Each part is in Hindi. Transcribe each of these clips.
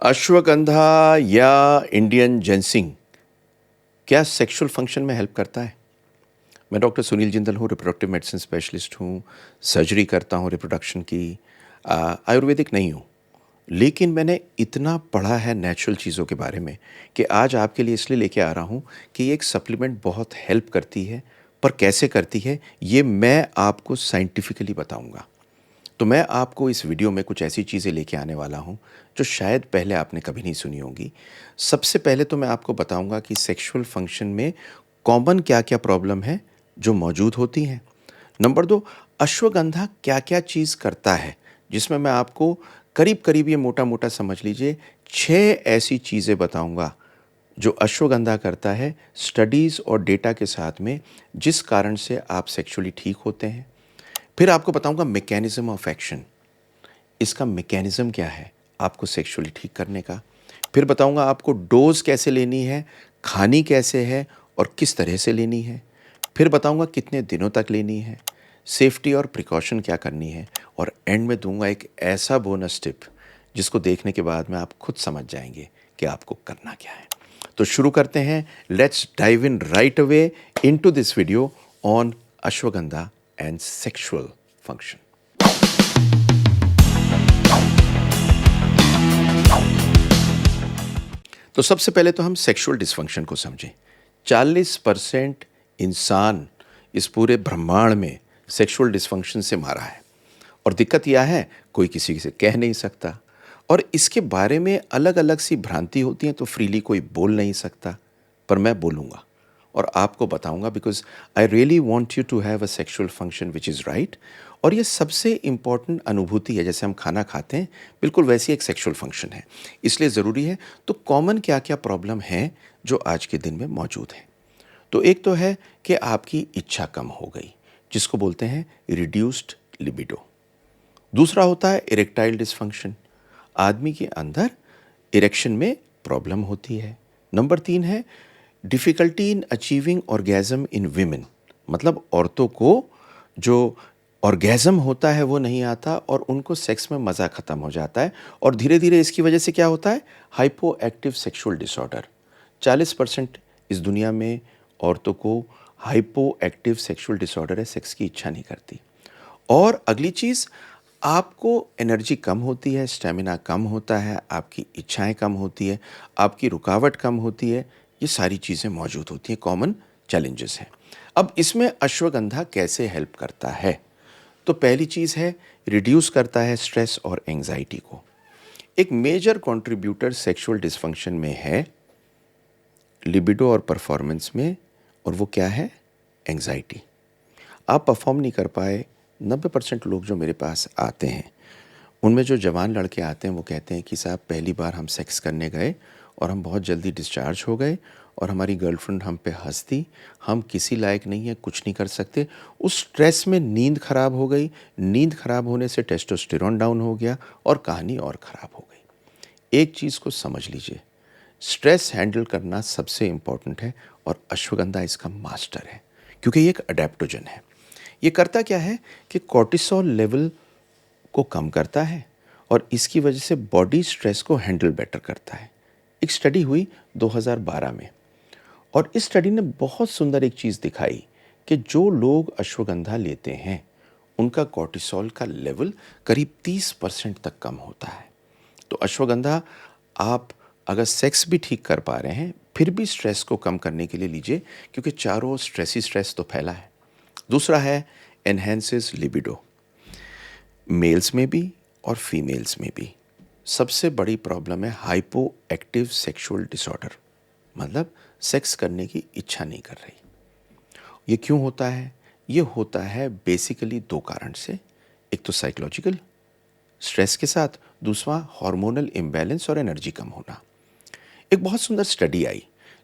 अश्वगंधा या इंडियन जिनसिंग क्या सेक्सुअल फंक्शन में हेल्प करता है? मैं डॉक्टर सुनील जिंदल हूँ, रिप्रोडक्टिव मेडिसिन स्पेशलिस्ट हूँ, सर्जरी करता हूँ रिप्रोडक्शन की। आयुर्वेदिक नहीं हूँ, लेकिन मैंने इतना पढ़ा है नेचुरल चीज़ों के बारे में कि आज आपके लिए इसलिए लेके आ रहा हूँ कि ये एक सप्लीमेंट बहुत हेल्प करती है, पर कैसे करती है ये मैं आपको साइंटिफिकली बताऊँगा। तो मैं आपको इस वीडियो में कुछ ऐसी चीज़ें लेके आने वाला हूँ, जो शायद पहले आपने कभी नहीं सुनी होंगी। सबसे पहले तो मैं आपको बताऊँगा कि सेक्सुअल फ़ंक्शन में कॉमन क्या-क्या प्रॉब्लम है, जो मौजूद होती हैं। नंबर 2, अश्वगंधा क्या-क्या चीज़ करता है, जिसमें मैं आपको करीब-करीब ये मोटा-मोटा समझ लीजिए 6 ऐसी चीज़ें बताऊँगा, जो अश्वगंधा करता है स्टडीज़ और डेटा के साथ में, जिस कारण से आप सेक्सुअली ठीक होते हैं। फिर आपको बताऊँगा मैकेनिज़्म ऑफ एक्शन, इसका मैकेनिज़्म क्या है आपको सेक्सुअली ठीक करने का। फिर बताऊँगा आपको डोज़ कैसे लेनी है, खानी कैसे है और किस तरह से लेनी है। फिर बताऊँगा कितने दिनों तक लेनी है, सेफ्टी और प्रिकॉशन क्या करनी है, और एंड में दूँगा एक ऐसा बोनस टिप, जिसको देखने के बाद में आप खुद समझ जाएँगे कि आपको करना क्या है। तो शुरू करते हैं, let's dive in right away into this video on ashwagandha and sexual function. तो सबसे पहले तो हम सेक्सुअल डिस्फंक्शन को समझें। 40% इंसान इस पूरे ब्रह्मांड में सेक्सुअल डिस्फंक्शन से मारा है, और दिक्कत यह है कोई किसी से कह नहीं सकता, और इसके बारे में अलग-अलग सी भ्रांति होती है, तो फ्रीली कोई बोल नहीं सकता। पर मैं बोलूँगा और आपको बताऊँगा, because I really want you to have a sexual function which is right. और ये सबसे इम्पोर्टेंट अनुभूति है, जैसे हम खाना खाते हैं, बिल्कुल वैसी एक सेक्सुअल फंक्शन है, इसलिए ज़रूरी है। तो कॉमन क्या-क्या प्रॉब्लम है जो आज के दिन में मौजूद है? तो एक तो है कि आपकी इच्छा कम हो गई, जिसको बोलते हैं रिड्यूस्ड लिबिडो। दूसरा होता है इरेक्टाइल डिस्फंक्शन, आदमी के अंदर इरेक्शन में प्रॉब्लम होती है। नंबर 3 है difficulty in achieving orgasm in women, मतलब औरतों को जो ऑर्गेज़म होता है वो नहीं आता, और उनको सेक्स में मज़ा ख़त्म हो जाता है, और धीरे-धीरे इसकी वजह से क्या होता है, हाइपो एक्टिव सेक्सुअल डिसऑर्डर। 40% इस दुनिया में औरतों को हाइपो एक्टिव सेक्सुअल डिसऑर्डर है, सेक्स की इच्छा नहीं करती। और अगली चीज़, आपको एनर्जी कम होती है, स्टैमिना कम होता है, आपकी इच्छाएँ कम होती है, आपकी रुकावट कम होती है, ये सारी चीज़ें मौजूद होती हैं, कॉमन चैलेंजेस हैं। अब इसमें अश्वगंधा कैसे हेल्प करता है? तो पहली चीज़ है, रिड्यूस करता है स्ट्रेस और एंग्ज़ायटी को। एक मेजर कंट्रीब्यूटर सेक्सुअल डिस्फंक्शन में है, लिबिडो और परफॉर्मेंस में, और वो क्या है? एंग्ज़ायटी। आप परफॉर्म नहीं कर पाए। 90% लोग जो मेरे पास आते हैं, उनमें जो जवान लड़के आते हैं, वो कहते हैं कि साहब पहली बार हम सेक्स करने गए और हम बहुत जल्दी डिस्चार्ज हो गए, और हमारी गर्लफ्रेंड हम पे हँस दी, हम किसी लायक नहीं हैं, कुछ नहीं कर सकते। उस स्ट्रेस में नींद खराब हो गई, नींद खराब होने से टेस्टोस्टेरोन डाउन हो गया, और कहानी और ख़राब हो गई। एक चीज़ को समझ लीजिए, स्ट्रेस हैंडल करना सबसे इम्पोर्टेंट है, और अश्वगंधा इसका मास्टर है, क्योंकि ये एक अडेप्टोजन है। ये करता क्या है कि कॉर्टिसोल लेवल को कम करता है, और इसकी वजह से बॉडी स्ट्रेस को हैंडल बेटर करता है। एक स्टडी हुई 2012 में, और इस स्टडी ने बहुत सुंदर एक चीज़ दिखाई कि जो लोग अश्वगंधा लेते हैं, उनका कॉर्टिसोल का लेवल करीब 30% तक कम होता है। तो अश्वगंधा, आप अगर सेक्स भी ठीक कर पा रहे हैं, फिर भी स्ट्रेस को कम करने के लिए लीजिए, क्योंकि चारों ओर स्ट्रेस ही स्ट्रेस तो फैला है। दूसरा है एनहेंसेस लिबिडो, मेल्स में भी और फीमेल्स में भी। सबसे बड़ी प्रॉब्लम है हाइपो एक्टिव सेक्सुअल डिसऑर्डर, मतलब सेक्स करने की इच्छा नहीं कर रही। ये क्यों होता है? ये होता है बेसिकली दो कारण से। एक तो साइकोलॉजिकल स्ट्रेस के साथ, दूसरा हार्मोनल इम्बैलेंस और एनर्जी कम होना। एक बहुत सुंदर स्टडी आई,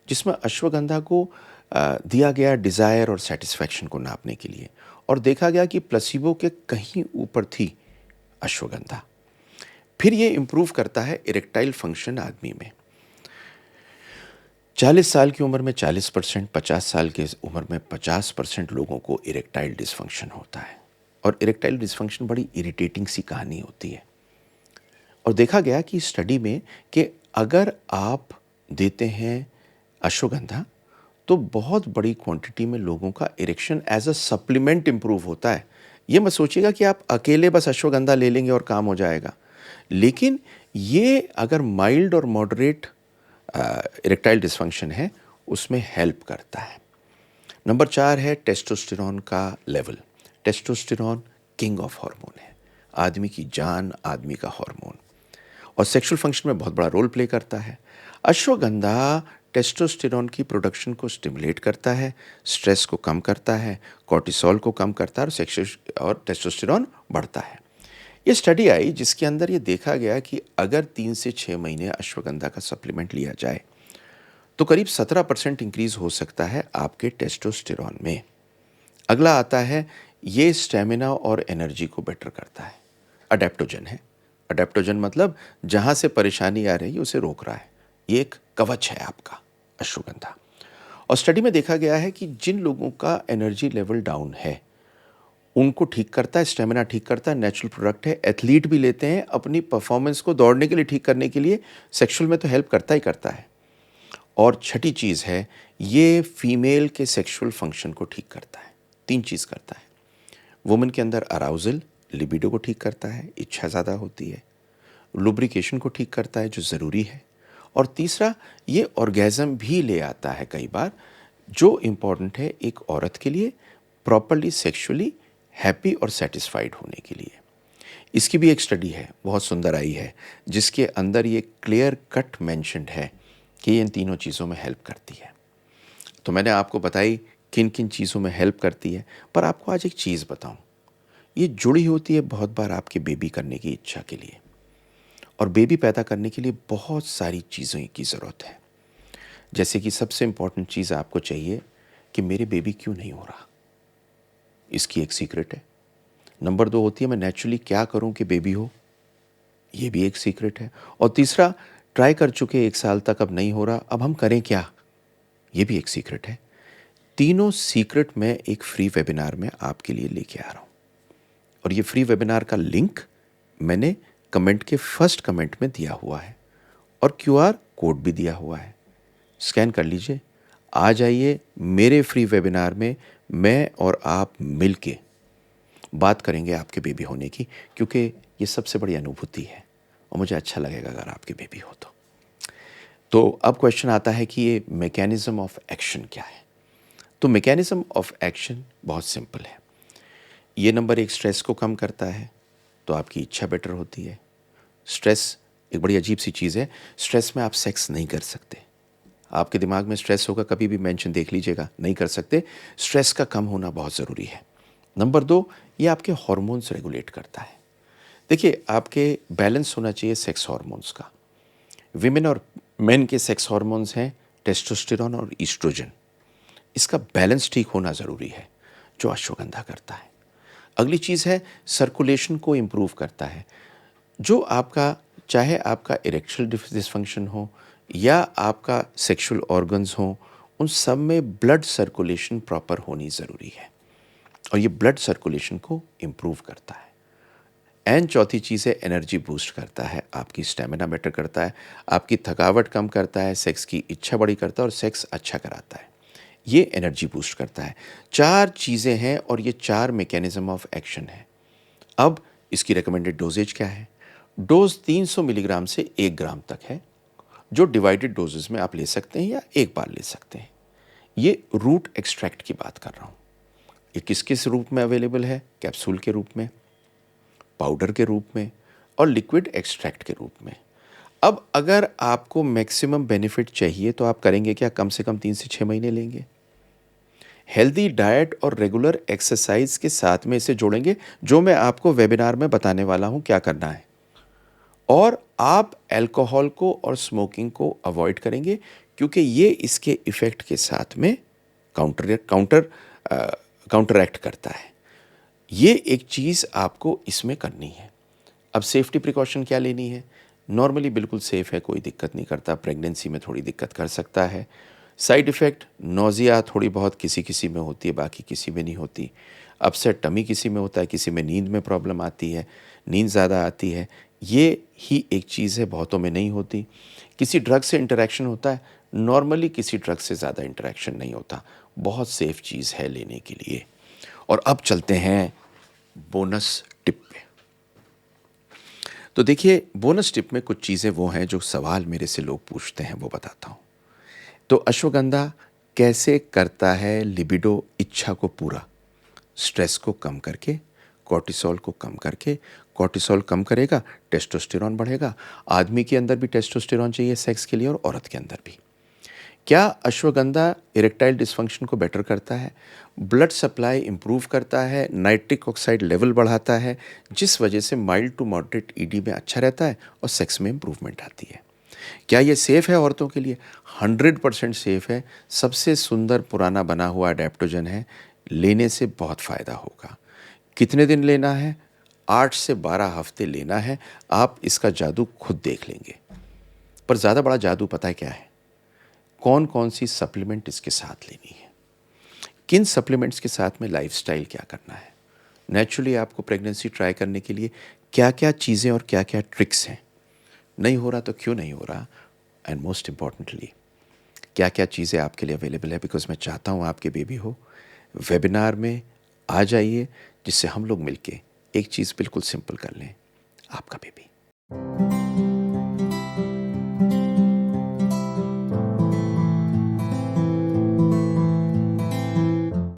जिसमें अश्वगंधा को दिया गया डिज़ायर और सेटिस्फैक्शन को नापने के लिए, और देखा गया कि प्लेसिबो के कहीं ऊपर थी अश्वगंधा। फिर ये इम्प्रूव करता है इरेक्टाइल फंक्शन आदमी में। 40 साल की उम्र में 40%, 50 साल की उम्र में 50% लोगों को इरेक्टाइल डिस्फंक्शन होता है, और इरेक्टाइल डिस्फंक्शन बड़ी इरिटेटिंग सी कहानी होती है। और देखा गया कि स्टडी में कि अगर आप देते हैं अश्वगंधा तो बहुत बड़ी क्वांटिटी में लोगों का erection as a supplement improve होता है। ये मत सोचिएगा कि आप अकेले बस अश्वगंधा ले लेंगे और काम हो जाएगा, लेकिन ये अगर माइल्ड और मॉडरेट इरेक्टाइल डिस्फंक्शन है उसमें हेल्प करता है। नंबर 4 है टेस्टोस्टेरोन का level. Testosterone king of hormone है, आदमी की जान, आदमी का हार्मोन, और सेक्सुअल फंक्शन में बहुत बड़ा रोल प्ले करता है। अश्वगंधा टेस्टोस्टेरोन की प्रोडक्शन को स्टिमुलेट करता है, स्ट्रेस को कम करता है, कॉर्टिसोल को कम करता है, और सेक्सुअल और टेस्टोस्टेरोन बढ़ता है। ये स्टडी आई जिसके अंदर ये देखा गया कि अगर 3 से 6 महीने अश्वगंधा का सप्लीमेंट लिया जाए तो करीब 17% इंक्रीज हो सकता है आपके टेस्टोस्टेरोन में। अगला आता है, ये स्टेमिना और एनर्जी को बेटर करता है। अडेप्टोजन है। अडेप्टोजन मतलब जहाँ से परेशानी आ रही है उसे रोक रहा है। ये एक कवच है आपका अश्वगंधा। और स्टडी में देखा गया है कि जिन लोगों का एनर्जी लेवल डाउन है उनको ठीक करता है, स्टेमिना ठीक करता है, नेचुरल प्रोडक्ट है। एथलीट भी लेते हैं अपनी परफॉर्मेंस को दौड़ने के लिए ठीक करने के लिए, सेक्सुअल में तो हेल्प करता ही करता है। और छठी चीज़ है, ये फीमेल के सेक्सुअल फंक्शन को ठीक करता है। 3 चीज़ करता है। वुमेन के अंदर अराउजल, लिबिडो को ठीक करता है, इच्छा ज़्यादा होती है। लुब्रिकेशन को ठीक करता है जो ज़रूरी है। और तीसरा, ये ऑर्गेज़म भी ले आता है कई बार, जो इम्पॉर्टेंट है एक औरत के लिए प्रॉपरली सेक्सुअली हैप्पी और सेटिस्फाइड होने के लिए। इसकी भी एक स्टडी है, बहुत सुंदर आई है, जिसके अंदर ये क्लियर कट मेंशन्ड है कि ये इन तीनों चीज़ों में हेल्प करती है। तो मैंने आपको बताई किन किन चीज़ों में हेल्प करती है, पर आपको आज एक चीज़ बताऊं, ये जुड़ी होती है बहुत बार आपके बेबी करने की इच्छा के लिए। और बेबी पैदा करने के लिए बहुत सारी चीज़ों की ज़रूरत है। जैसे कि सबसे इम्पॉर्टेंट चीज़ आपको चाहिए कि मेरे बेबी क्यों नहीं हो रहा, इसकी एक सीक्रेट है। नंबर 2 होती है मैं नेचुरली क्या करूं कि बेबी हो, ये भी एक सीक्रेट है। और तीसरा, ट्राई कर चुके 1 साल तक अब नहीं हो रहा, अब हम करें क्या, ये भी एक सीक्रेट है। तीनों सीक्रेट मैं एक फ्री वेबिनार में आपके लिए लेके आ रहा हूं। और ये फ्री वेबिनार का लिंक मैंने कमेंट के फर्स्ट कमेंट में दिया हुआ है और क्यूआर कोड भी दिया हुआ है, स्कैन कर लीजिए। आ जाइए मेरे फ्री वेबिनार में, मैं और आप मिलके बात करेंगे आपके बेबी होने की, क्योंकि ये सबसे बड़ी अनुभूति है और मुझे अच्छा लगेगा अगर आपके बेबी हो तो अब क्वेश्चन आता है कि ये मैकेनिज्म ऑफ एक्शन क्या है। तो मैकेनिज्म ऑफ एक्शन बहुत सिंपल है। ये नंबर 1 स्ट्रेस को कम करता है, तो आपकी इच्छा बेटर होती है। स्ट्रेस एक बड़ी अजीब सी चीज़ है, स्ट्रेस में आप सेक्स नहीं कर सकते। आपके दिमाग में स्ट्रेस होगा, कभी भी मेंशन देख लीजिएगा, नहीं कर सकते। स्ट्रेस का कम होना बहुत ज़रूरी है। नंबर 2, ये आपके हार्मोन्स रेगुलेट करता है। देखिए, आपके बैलेंस होना चाहिए सेक्स हार्मोन्स का। विमेन और मेन के सेक्स हार्मोन्स हैं टेस्टोस्टेरोन और ईस्ट्रोजन। इसका बैलेंस ठीक होना ज़रूरी है, जो अश्वगंधा करता है। अगली चीज़ है सर्कुलेशन को इम्प्रूव करता है। जो आपका, चाहे आपका इरेक्शल डिसफंक्शन हो या आपका सेक्सुअल ऑर्गन्स हो, उन सब में ब्लड सर्कुलेशन प्रॉपर होनी ज़रूरी है और ये ब्लड सर्कुलेशन को इम्प्रूव करता है। एंड चौथी चीज़ है एनर्जी बूस्ट करता है, आपकी स्टेमिना बेटर करता है, आपकी थकावट कम करता है, सेक्स की इच्छा बड़ी करता है और सेक्स अच्छा कराता है। ये एनर्जी बूस्ट करता है। 4 चीज़ें हैं और ये 4 मैकेनिज्म ऑफ एक्शन है। अब इसकी रिकमेंडेड डोजेज क्या है? डोज 300 मिलीग्राम से 1 ग्राम तक है, जो डिवाइडेड डोजेस में आप ले सकते हैं या एक बार ले सकते हैं। ये रूट एक्सट्रैक्ट की बात कर रहा हूँ। ये किस किस रूप में अवेलेबल है? कैप्सूल के रूप में, पाउडर के रूप में और लिक्विड एक्सट्रैक्ट के रूप में। अब अगर आपको मैक्सिमम बेनिफिट चाहिए तो आप करेंगे क्या? कम से कम 3 से 6 महीने लेंगे। हेल्दी डाइट और रेगुलर एक्सरसाइज के साथ में इसे जोड़ेंगे, जो मैं आपको वेबिनार में बताने वाला हूं क्या करना है। और आप अल्कोहल को और स्मोकिंग को अवॉइड करेंगे, क्योंकि ये इसके इफ़ेक्ट के साथ में काउंटरएक्ट करता है। ये एक चीज़ आपको इसमें करनी है। अब सेफ्टी प्रिकॉशन क्या लेनी है? नॉर्मली बिल्कुल सेफ़ है, कोई दिक्कत नहीं करता। प्रेगनेंसी में थोड़ी दिक्कत कर सकता है। साइड इफ़ेक्ट नौजिया थोड़ी बहुत किसी किसी में होती है, बाकी किसी में नहीं होती। अपसेट टमी किसी में होता है, किसी में नींद में प्रॉब्लम आती है, नींद ज़्यादा आती है। ये ही एक चीज़ है, बहुतों में नहीं होती। किसी ड्रग से इंटरेक्शन होता है, नॉर्मली किसी ड्रग से ज़्यादा इंटरेक्शन नहीं होता। बहुत सेफ चीज़ है लेने के लिए। और अब चलते हैं बोनस टिप पे। तो देखिए, बोनस टिप में कुछ चीज़ें वो हैं जो सवाल मेरे से लोग पूछते हैं, वो बताता हूँ। तो अश्वगंधा कैसे करता है लिबिडो, इच्छा को पूरा? स्ट्रेस को कम करके, कॉर्टिसोल को कम करके। कॉर्टिसोल कम करेगा, टेस्टोस्टेरॉन बढ़ेगा। आदमी के अंदर भी टेस्टोस्टेरॉन चाहिए सेक्स के लिए, और औरत के अंदर भी। क्या अश्वगंधा इरेक्टाइल डिस्फंक्शन को बेटर करता है? ब्लड सप्लाई इंप्रूव करता है, नाइट्रिक ऑक्साइड लेवल बढ़ाता है, जिस वजह से माइल्ड टू मॉडरेट ईडी में अच्छा रहता है और सेक्स में इंप्रूवमेंट आती है। क्या ये सेफ़ है औरतों के लिए? 100% सेफ़ है। सबसे सुंदर पुराना बना हुआ अडेप्टोजन है। लेने से बहुत फ़ायदा होगा। कितने दिन लेना है? 8 से 12 हफ्ते लेना है। आप इसका जादू खुद देख लेंगे। पर ज़्यादा बड़ा जादू पता है क्या है? कौन कौन सी सप्लीमेंट इसके साथ लेनी है, किन सप्लीमेंट्स के साथ में लाइफस्टाइल क्या करना है, नेचुरली आपको प्रेगनेंसी ट्राई करने के लिए क्या क्या चीज़ें और क्या क्या ट्रिक्स हैं, नहीं हो रहा तो क्यों नहीं हो रहा, एंड मोस्ट इम्पॉर्टेंटली क्या क्या चीज़ें आपके लिए अवेलेबल है, बिकॉज मैं चाहता हूँ आपके बेबी हो। वेबिनार में आ जाइए, जिससे हम लोग मिलके एक चीज़ बिल्कुल सिंपल कर लें, आपका बेबी।